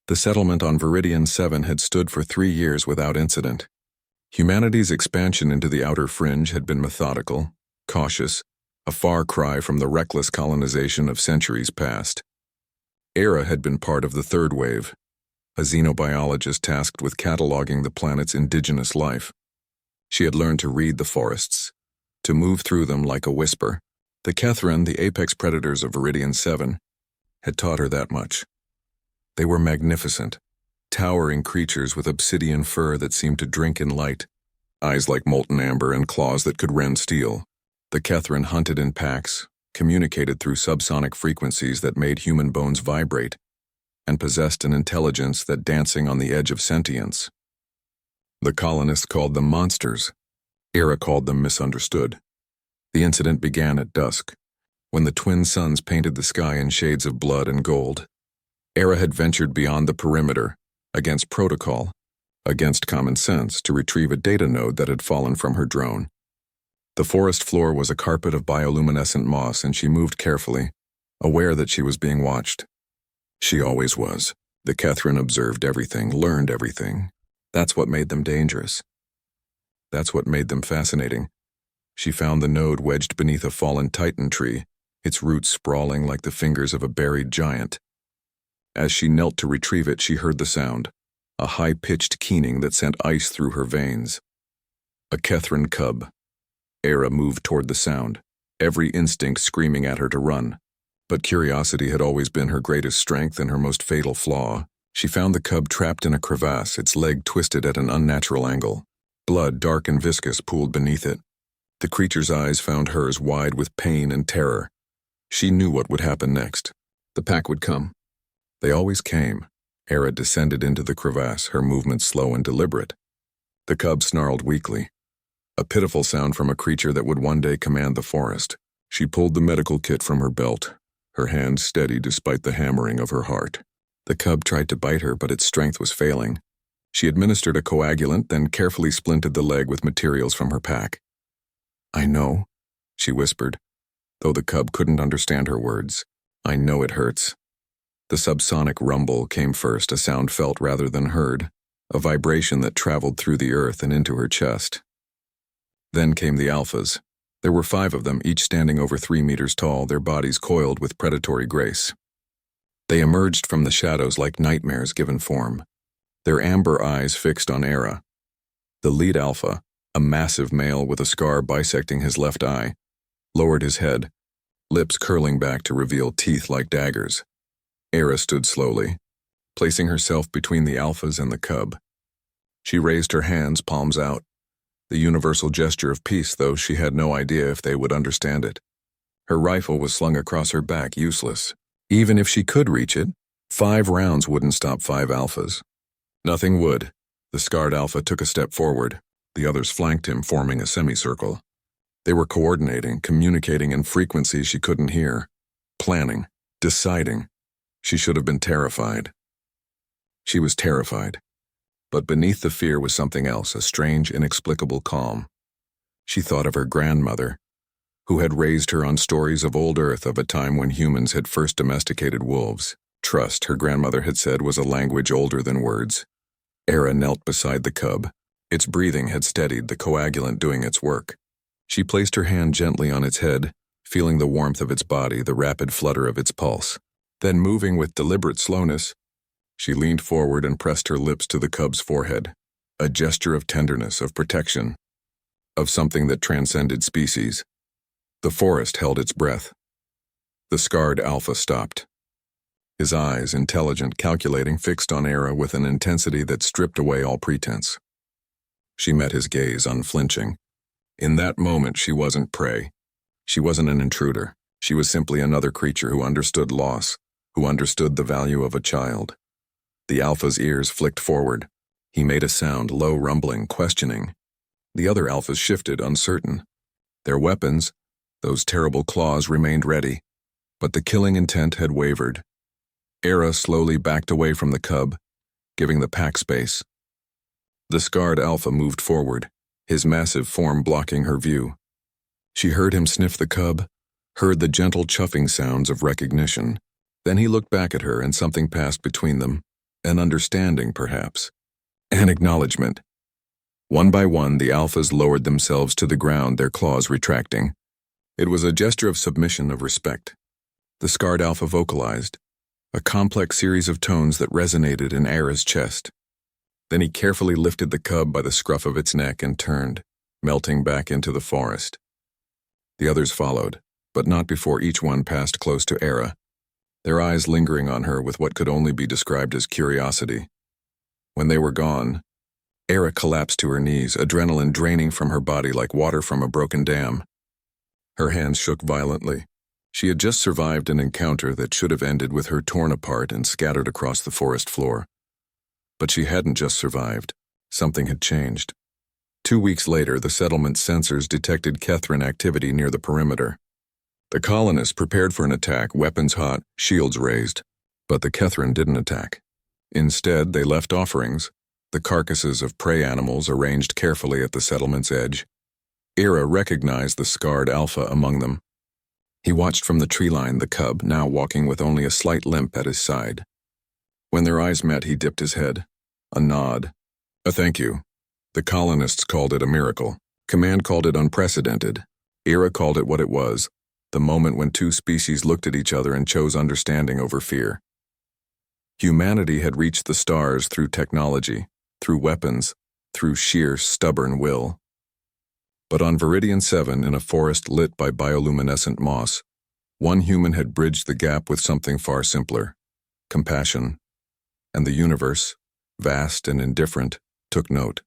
The settlement on Veridian 7 had stood for 3 years without incident. Humanity's expansion into the outer fringe had been methodical, cautious, a far cry from the reckless colonization of centuries past. Era had been part of the third wave, a xenobiologist tasked with cataloging the planet's indigenous life. She had learned to read the forests, to move through them like a whisper. The Kethran, the apex predators of Veridian 7, had taught her that much. They were magnificent, towering creatures with obsidian fur that seemed to drink in light, eyes like molten amber and claws that could rend steel. The Kethran hunted in packs, communicated through subsonic frequencies that made human bones vibrate, and possessed an intelligence that dancing on the edge of sentience. The colonists called them monsters. Era called them misunderstood. The incident began at dusk, when the twin suns painted the sky in shades of blood and gold. Era had ventured beyond the perimeter, against protocol, against common sense, to retrieve a data node that had fallen from her drone. The forest floor was a carpet of bioluminescent moss, and she moved carefully, aware that she was being watched. She always was. The Kethran observed everything, learned everything. That's what made them dangerous. That's what made them fascinating. She found the node wedged beneath a fallen titan tree, its roots sprawling like the fingers of a buried giant. As she knelt to retrieve it, she heard the sound, a high-pitched keening that sent ice through her veins. A Kethran cub. Era moved toward the sound, every instinct screaming at her to run. But curiosity had always been her greatest strength and her most fatal flaw. She found the cub trapped in a crevasse, its leg twisted at an unnatural angle. Blood, dark and viscous, pooled beneath it. The creature's eyes found hers, wide with pain and terror. She knew what would happen next. The pack would come. They always came. Era descended into the crevasse, her movements slow and deliberate. The cub snarled weakly, a pitiful sound from a creature that would one day command the forest. She pulled the medical kit from her belt, her hand steady despite the hammering of her heart. The cub tried to bite her, but its strength was failing. She administered a coagulant, then carefully splinted the leg with materials from her pack. "I know," she whispered, though the cub couldn't understand her words. "I know it hurts." The subsonic rumble came first, a sound felt rather than heard, a vibration that traveled through the earth and into her chest. Then came the alphas. There were 5 of them, each standing over 3 meters tall, their bodies coiled with predatory grace. They emerged from the shadows like nightmares given form, their amber eyes fixed on Era. The lead alpha, a massive male with a scar bisecting his left eye, lowered his head, lips curling back to reveal teeth like daggers. Era stood slowly, placing herself between the alphas and the cub. She raised her hands, palms out, the universal gesture of peace, though she had no idea if they would understand it. Her rifle was slung across her back, useless. Even if she could reach it, 5 rounds wouldn't stop 5 alphas. Nothing would. The scarred alpha took a step forward. The others flanked him, forming a semicircle. They were coordinating, communicating in frequencies she couldn't hear, planning, deciding. She should have been terrified. She was terrified. But beneath the fear was something else, a strange, inexplicable calm. She thought of her grandmother, who had raised her on stories of old Earth, of a time when humans had first domesticated wolves. Trust, her grandmother had said, was a language older than words. Era knelt beside the cub. Its breathing had steadied, the coagulant doing its work. She placed her hand gently on its head, feeling the warmth of its body, the rapid flutter of its pulse. Then, moving with deliberate slowness, she leaned forward and pressed her lips to the cub's forehead, a gesture of tenderness, of protection, of something that transcended species. The forest held its breath. The scarred alpha stopped. His eyes, intelligent, calculating, fixed on Era with an intensity that stripped away all pretense. She met his gaze, unflinching. In that moment, she wasn't prey. She wasn't an intruder. She was simply another creature who understood loss, who understood the value of a child. The alpha's ears flicked forward. He made a sound, low, rumbling, questioning. The other alphas shifted, uncertain. Their weapons, those terrible claws, remained ready, but the killing intent had wavered. Era slowly backed away from the cub, giving the pack space. The scarred alpha moved forward, his massive form blocking her view. She heard him sniff the cub, heard the gentle chuffing sounds of recognition. Then he looked back at her, and something passed between them, An understanding, perhaps. An acknowledgement. One by one, the alphas lowered themselves to the ground, their claws retracting. It was a gesture of submission, of respect. The scarred alpha vocalized, a complex series of tones that resonated in Era's chest. Then he carefully lifted the cub by the scruff of its neck and turned, melting back into the forest. The others followed, but not before each one passed close to Era, their eyes lingering on her with what could only be described as curiosity. When they were gone, Era collapsed to her knees, adrenaline draining from her body like water from a broken dam. Her hands shook violently. She had just survived an encounter that should have ended with her torn apart and scattered across the forest floor. But she hadn't just survived. Something had changed. 2 weeks later, the settlement's sensors detected Kethran activity near the perimeter. The colonists prepared for an attack, weapons hot, shields raised. But the Kethran didn't attack. Instead, they left offerings, the carcasses of prey animals arranged carefully at the settlement's edge. Era recognized the scarred alpha among them. He watched from the tree line the cub, now walking with only a slight limp at his side. When their eyes met, he dipped his head. A nod. A thank you. The colonists called it a miracle. Command called it unprecedented. Era called it what it was, the moment when two species looked at each other and chose understanding over fear. Humanity had reached the stars through technology, through weapons, through sheer stubborn will. But on Veridian 7, in a forest lit by bioluminescent moss, one human had bridged the gap with something far simpler: compassion. And the universe, vast and indifferent, took note.